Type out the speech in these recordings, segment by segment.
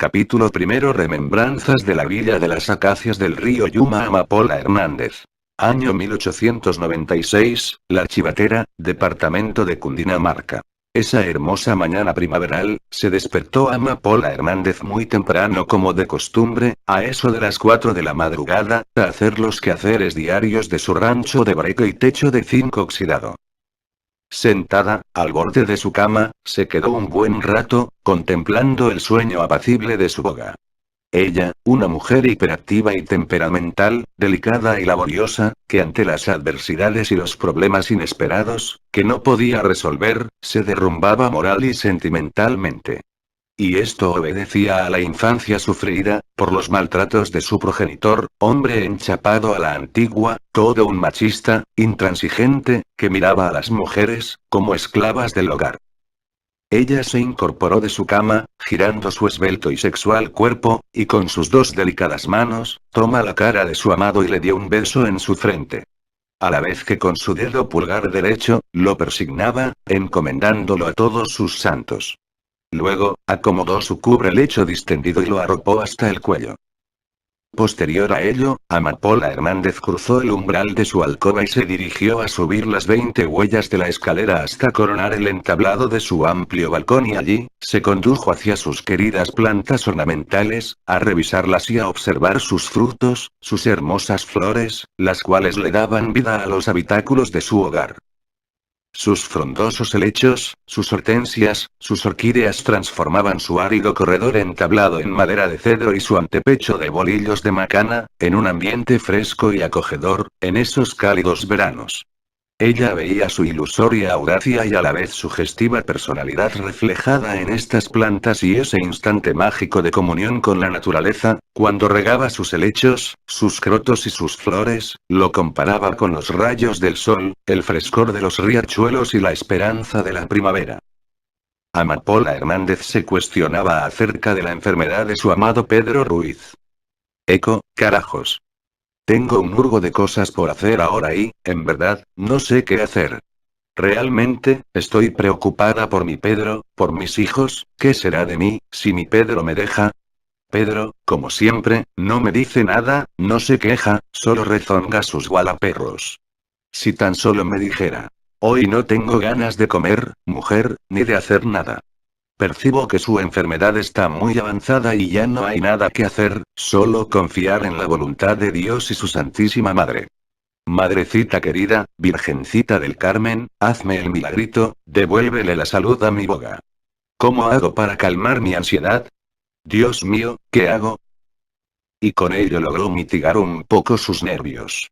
Capítulo primero. Remembranzas de la Villa de las Acacias del Río Yuma. Amapola Hernández. Año 1896, La Chivatera, departamento de Cundinamarca. Esa hermosa mañana primaveral, se despertó Amapola Hernández muy temprano como de costumbre, a eso de las 4 de la madrugada, a hacer los quehaceres diarios de su rancho de breca y techo de zinc oxidado. Sentada, al borde de su cama, se quedó un buen rato, contemplando el sueño apacible de su boga. Ella, una mujer hiperactiva y temperamental, delicada y laboriosa, que ante las adversidades y los problemas inesperados, que no podía resolver, se derrumbaba moral y sentimentalmente. Y esto obedecía a la infancia sufrida, por los maltratos de su progenitor, hombre enchapado a la antigua, todo un machista, intransigente, que miraba a las mujeres, como esclavas del hogar. Ella se incorporó de su cama, girando su esbelto y sexual cuerpo, y con sus dos delicadas manos, toma la cara de su amado y le dio un beso en su frente. A la vez que con su dedo pulgar derecho, lo persignaba, encomendándolo a todos sus santos. Luego, acomodó su cubrelecho distendido y lo arropó hasta el cuello. Posterior a ello, Amapola Hernández cruzó el umbral de su alcoba y se dirigió a subir las 20 huellas de la escalera hasta coronar el entablado de su amplio balcón y allí, se condujo hacia sus queridas plantas ornamentales, a revisarlas y a observar sus frutos, sus hermosas flores, las cuales le daban vida a los habitáculos de su hogar. Sus frondosos helechos, sus hortensias, sus orquídeas transformaban su árido corredor entablado en madera de cedro y su antepecho de bolillos de macana, en un ambiente fresco y acogedor, en esos cálidos veranos. Ella veía su ilusoria audacia y a la vez sugestiva personalidad reflejada en estas plantas y ese instante mágico de comunión con la naturaleza, cuando regaba sus helechos, sus crotos y sus flores, lo comparaba con los rayos del sol, el frescor de los riachuelos y la esperanza de la primavera. Amapola Hernández se cuestionaba acerca de la enfermedad de su amado Pedro Ruiz. Carajos. Tengo un hurgo de cosas por hacer ahora y, en verdad, no sé qué hacer. Realmente, estoy preocupada por mi Pedro, por mis hijos, ¿qué será de mí, si mi Pedro me deja? Pedro, como siempre, no me dice nada, no se queja, solo rezonga sus gualaperros. Si tan solo me dijera. Hoy no tengo ganas de comer, mujer, ni de hacer nada. Percibo que su enfermedad está muy avanzada y ya no hay nada que hacer, solo confiar en la voluntad de Dios y su Santísima Madre. Madrecita querida, Virgencita del Carmen, hazme el milagrito, devuélvele la salud a mi boga. ¿Cómo hago para calmar mi ansiedad? Dios mío, ¿qué hago? Y con ello logró mitigar un poco sus nervios.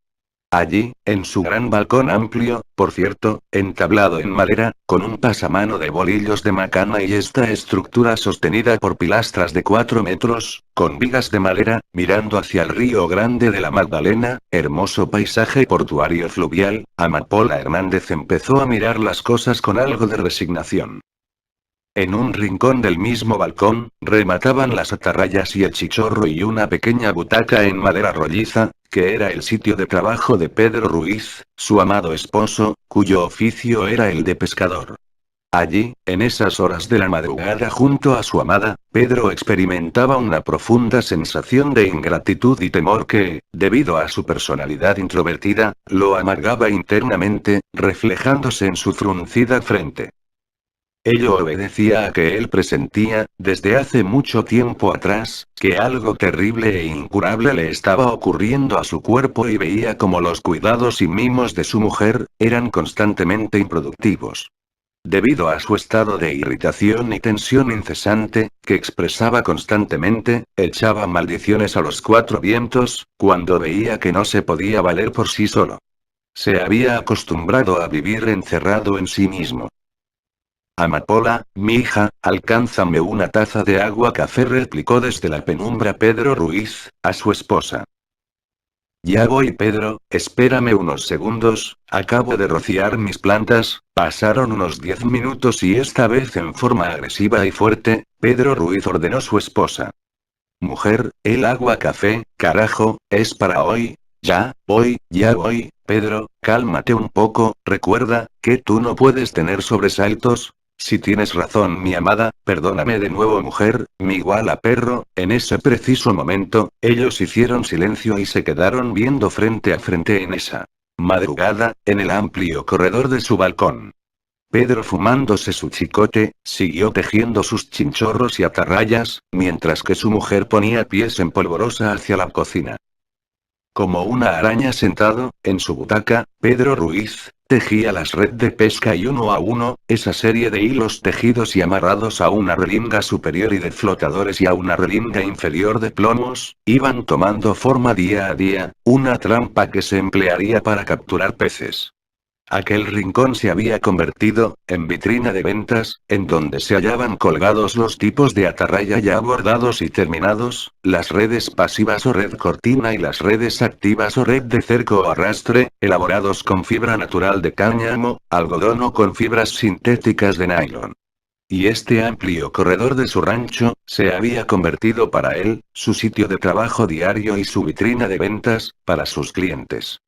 Allí, en su gran balcón amplio, por cierto, entablado en madera, con un pasamano de bolillos de macana y esta estructura sostenida por pilastras de 4 metros, con vigas de madera, mirando hacia el río Grande de la Magdalena, hermoso paisaje portuario fluvial, Amapola Hernández empezó a mirar las cosas con algo de resignación. En un rincón del mismo balcón, remataban las atarrayas y el chichorro y una pequeña butaca en madera rolliza, que era el sitio de trabajo de Pedro Ruiz, su amado esposo, cuyo oficio era el de pescador. Allí, en esas horas de la madrugada junto a su amada, Pedro experimentaba una profunda sensación de ingratitud y temor que, debido a su personalidad introvertida, lo amargaba internamente, reflejándose en su fruncida frente. Ello obedecía a que él presentía, desde hace mucho tiempo atrás, que algo terrible e incurable le estaba ocurriendo a su cuerpo y veía como los cuidados y mimos de su mujer, eran constantemente improductivos. Debido a su estado de irritación y tensión incesante, que expresaba constantemente, echaba maldiciones a los 4 vientos, cuando veía que no se podía valer por sí solo. Se había acostumbrado a vivir encerrado en sí mismo. Amapola, mi hija, alcánzame una taza de agua café, replicó desde la penumbra Pedro Ruiz, a su esposa. Ya voy, Pedro, espérame unos segundos, acabo de rociar mis plantas. Pasaron unos 10 minutos y esta vez en forma agresiva y fuerte, Pedro Ruiz ordenó su esposa. Mujer, el agua café, carajo, es para hoy. Ya voy, Pedro, cálmate un poco, recuerda, que tú no puedes tener sobresaltos. Si tienes razón, mi amada, perdóname de nuevo, mujer, mi iguala perro. En ese preciso momento, ellos hicieron silencio y se quedaron viendo frente a frente en esa madrugada, en el amplio corredor de su balcón. Pedro, fumándose su chicote, siguió tejiendo sus chinchorros y atarrayas, mientras que su mujer ponía pies en polvorosa hacia la cocina. Como una araña sentado, en su butaca, Pedro Ruiz, tejía las red de pesca y uno a uno, esa serie de hilos tejidos y amarrados a una relinga superior y de flotadores y a una relinga inferior de plomos, iban tomando forma día a día, una trampa que se emplearía para capturar peces. Aquel rincón se había convertido, en vitrina de ventas, en donde se hallaban colgados los tipos de atarraya ya bordados y terminados, las redes pasivas o red cortina y las redes activas o red de cerco o arrastre, elaborados con fibra natural de cáñamo, algodón o con fibras sintéticas de nylon. Y este amplio corredor de su rancho, se había convertido para él, su sitio de trabajo diario y su vitrina de ventas, para sus clientes.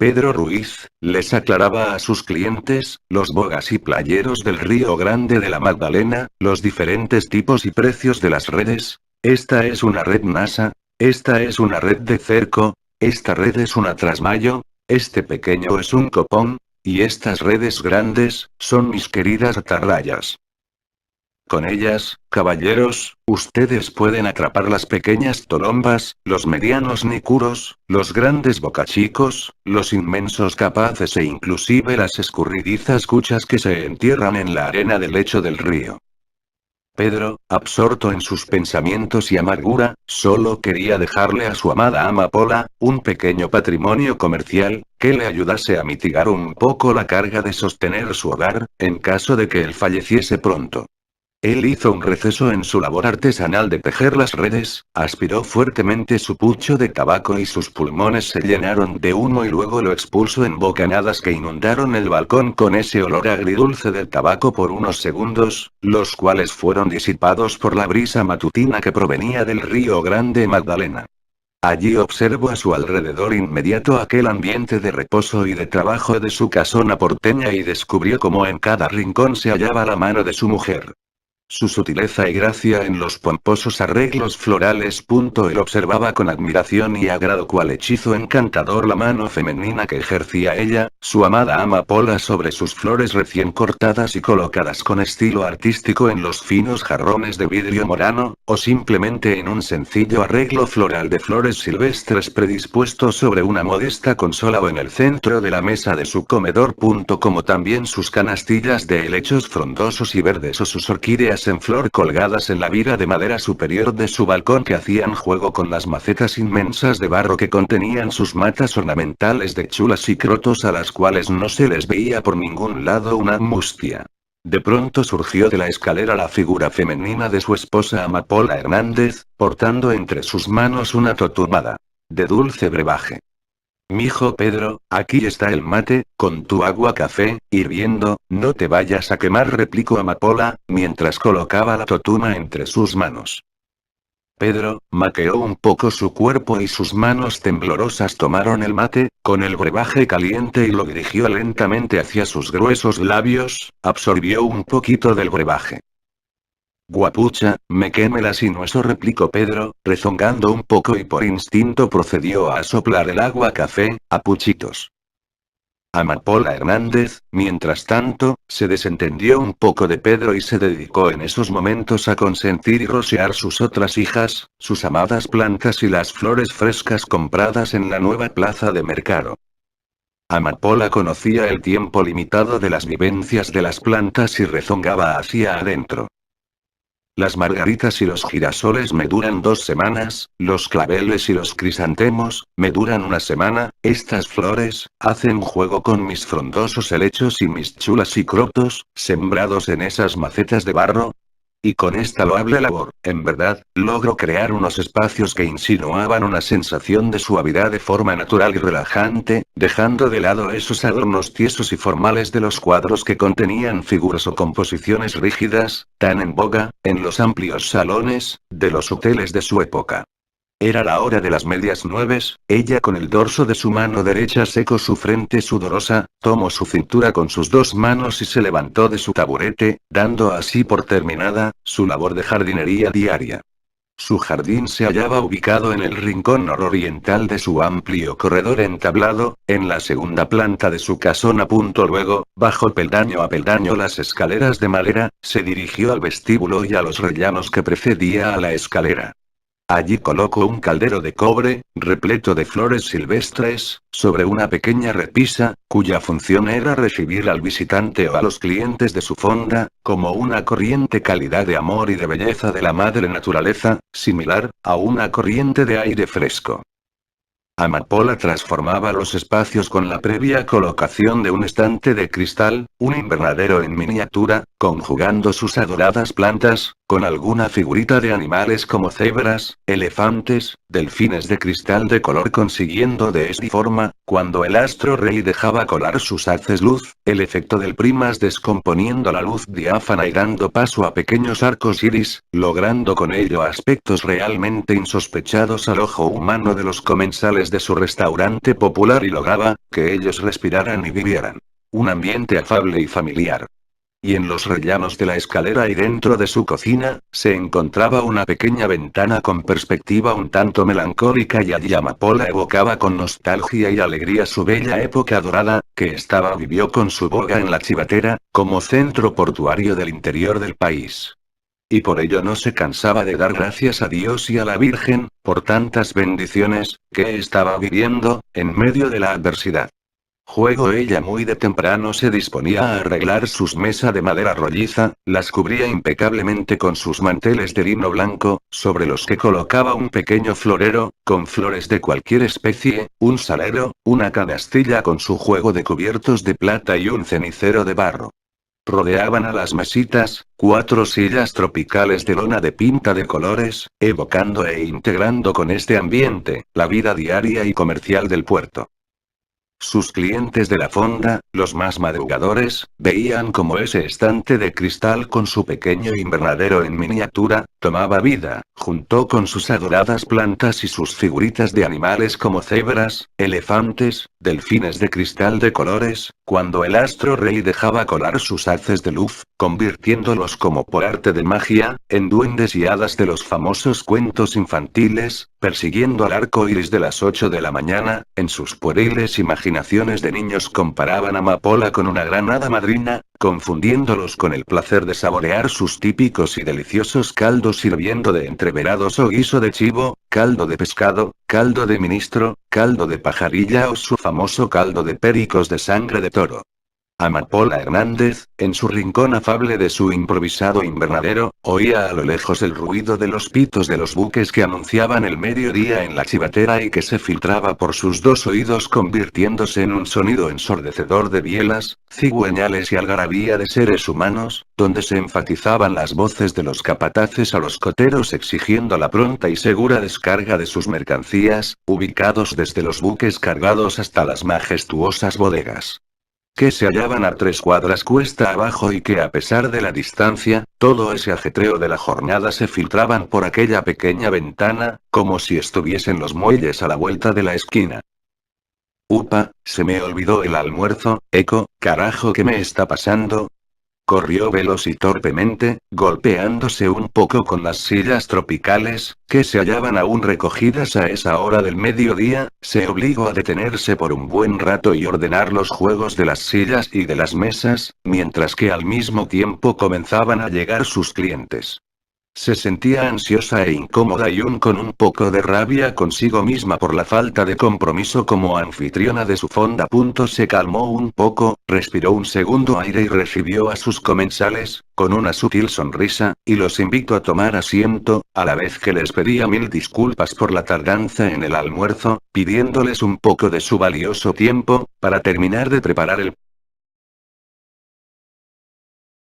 Pedro Ruiz, les aclaraba a sus clientes, los bogas y playeros del Río Grande de la Magdalena, los diferentes tipos y precios de las redes. Esta es una red NASA, esta es una red de cerco, esta red es una trasmayo, este pequeño es un copón, y estas redes grandes, son mis queridas atarrayas. Con ellas, caballeros, ustedes pueden atrapar las pequeñas tolombas, los medianos nicuros, los grandes bocachicos, los inmensos capaces e inclusive las escurridizas cuchas que se entierran en la arena del lecho del río. Pedro, absorto en sus pensamientos y amargura, solo quería dejarle a su amada amapola, un pequeño patrimonio comercial, que le ayudase a mitigar un poco la carga de sostener su hogar, en caso de que él falleciese pronto. Él hizo un receso en su labor artesanal de tejer las redes, aspiró fuertemente su pucho de tabaco y sus pulmones se llenaron de humo y luego lo expulsó en bocanadas que inundaron el balcón con ese olor agridulce del tabaco por unos segundos, los cuales fueron disipados por la brisa matutina que provenía del Río Grande Magdalena. Allí observó a su alrededor inmediato aquel ambiente de reposo y de trabajo de su casona porteña y descubrió cómo en cada rincón se hallaba la mano de su mujer. Su sutileza y gracia en los pomposos arreglos florales. Él observaba con admiración y agrado cual hechizo encantador la mano femenina que ejercía ella, su amada amapola, sobre sus flores recién cortadas y colocadas con estilo artístico en los finos jarrones de vidrio morano, o simplemente en un sencillo arreglo floral de flores silvestres predispuesto sobre una modesta consola o en el centro de la mesa de su comedor. Como también sus canastillas de helechos frondosos y verdes o sus orquídeas en flor colgadas en la viga de madera superior de su balcón que hacían juego con las macetas inmensas de barro que contenían sus matas ornamentales de chulas y crotos a las cuales no se les veía por ningún lado una mustia. De pronto surgió de la escalera la figura femenina de su esposa Amapola Hernández, portando entre sus manos una totumada de dulce brebaje. Mijo Pedro, aquí está el mate, con tu agua café, hirviendo, no te vayas a quemar, replicó Amapola, mientras colocaba la totuma entre sus manos. Pedro, maqueó un poco su cuerpo y sus manos temblorosas tomaron el mate, con el brebaje caliente y lo dirigió lentamente hacia sus gruesos labios, absorbió un poquito del brebaje. Guapucha, me queme la sinuoso, replicó Pedro, rezongando un poco y por instinto procedió a soplar el agua café, a puchitos. Amapola Hernández, mientras tanto, se desentendió un poco de Pedro y se dedicó en esos momentos a consentir y rociar sus otras hijas, sus amadas plantas y las flores frescas compradas en la nueva plaza de mercado. Amapola conocía el tiempo limitado de las vivencias de las plantas y rezongaba hacia adentro. Las margaritas y los girasoles me duran 2 semanas, los claveles y los crisantemos, me duran 1 semana, estas flores, hacen juego con mis frondosos helechos y mis chulas y crotos, sembrados en esas macetas de barro. Y con esta loable labor, en verdad, logro crear unos espacios que insinuaban una sensación de suavidad de forma natural y relajante, dejando de lado esos adornos tiesos y formales de los cuadros que contenían figuras o composiciones rígidas, tan en boga, en los amplios salones, de los hoteles de su época. Era la hora de las medias nueves, ella con el dorso de su mano derecha secó su frente sudorosa, tomó su cintura con sus dos manos y se levantó de su taburete, dando así por terminada, su labor de jardinería diaria. Su jardín se hallaba ubicado en el rincón nororiental de su amplio corredor entablado, en la segunda planta de su casona. Luego, bajó peldaño a peldaño las escaleras de madera, se dirigió al vestíbulo y a los rellanos que precedía a la escalera. Allí colocó un caldero de cobre, repleto de flores silvestres, sobre una pequeña repisa, cuya función era recibir al visitante o a los clientes de su fonda, como una corriente calidad de amor y de belleza de la madre naturaleza, similar a una corriente de aire fresco. Amapola transformaba los espacios con la previa colocación de un estante de cristal, un invernadero en miniatura, conjugando sus adoradas plantas, con alguna figurita de animales como cebras, elefantes, delfines de cristal de color, consiguiendo de esta forma, cuando el astro rey dejaba colar sus haces luz, el efecto del primas descomponiendo la luz diáfana y dando paso a pequeños arcos iris, logrando con ello aspectos realmente insospechados al ojo humano de los comensales de su restaurante popular, y lograba que ellos respiraran y vivieran un ambiente afable y familiar. Y en los rellanos de la escalera y dentro de su cocina, se encontraba una pequeña ventana con perspectiva un tanto melancólica, y allí Amapola evocaba con nostalgia y alegría su bella época dorada, que vivió con su boga en la Chivatera, como centro portuario del interior del país. Y por ello no se cansaba de dar gracias a Dios y a la Virgen, por tantas bendiciones, que estaba viviendo, en medio de la adversidad. Ella muy de temprano se disponía a arreglar sus mesas de madera rolliza, las cubría impecablemente con sus manteles de lino blanco, sobre los que colocaba un pequeño florero, con flores de cualquier especie, un salero, una canastilla con su juego de cubiertos de plata y un cenicero de barro. Rodeaban a las mesitas, 4 sillas tropicales de lona de pinta de colores, evocando e integrando con este ambiente, la vida diaria y comercial del puerto. Sus clientes de la fonda, los más madrugadores, veían como ese estante de cristal con su pequeño invernadero en miniatura, tomaba vida, junto con sus adoradas plantas y sus figuritas de animales como cebras, elefantes, delfines de cristal de colores, cuando el astro rey dejaba colar sus haces de luz, convirtiéndolos como por arte de magia, en duendes y hadas de los famosos cuentos infantiles, persiguiendo al arco iris de las 8 de la mañana. En sus pueriles imaginaciones de niños comparaban a Amapola con una gran hada madrina, confundiéndolos con el placer de saborear sus típicos y deliciosos caldos hirviendo de entreverados o guiso de chivo, caldo de pescado, caldo de ministro, caldo de pajarilla o su famoso caldo de pericos de sangre de toro. Amapola Hernández, en su rincón afable de su improvisado invernadero, oía a lo lejos el ruido de los pitos de los buques que anunciaban el mediodía en la Chivatera y que se filtraba por sus 2 oídos, convirtiéndose en un sonido ensordecedor de bielas, cigüeñales y algarabía de seres humanos, donde se enfatizaban las voces de los capataces a los coteros exigiendo la pronta y segura descarga de sus mercancías, ubicados desde los buques cargados hasta las majestuosas bodegas, que se hallaban a 3 cuadras cuesta abajo, y que a pesar de la distancia, todo ese ajetreo de la jornada se filtraban por aquella pequeña ventana, como si estuviesen los muelles a la vuelta de la esquina. Upa, se me olvidó el almuerzo, carajo, ¿qué me está pasando? Corrió veloz y torpemente, golpeándose un poco con las sillas tropicales, que se hallaban aún recogidas a esa hora del mediodía, se obligó a detenerse por un buen rato y ordenar los juegos de las sillas y de las mesas, mientras que al mismo tiempo comenzaban a llegar sus clientes. Se sentía ansiosa e incómoda y con un poco de rabia consigo misma por la falta de compromiso como anfitriona de su fonda. Se calmó un poco, respiró un segundo aire y recibió a sus comensales, con una sutil sonrisa, y los invitó a tomar asiento, a la vez que les pedía 1000 disculpas por la tardanza en el almuerzo, pidiéndoles un poco de su valioso tiempo, para terminar de preparar el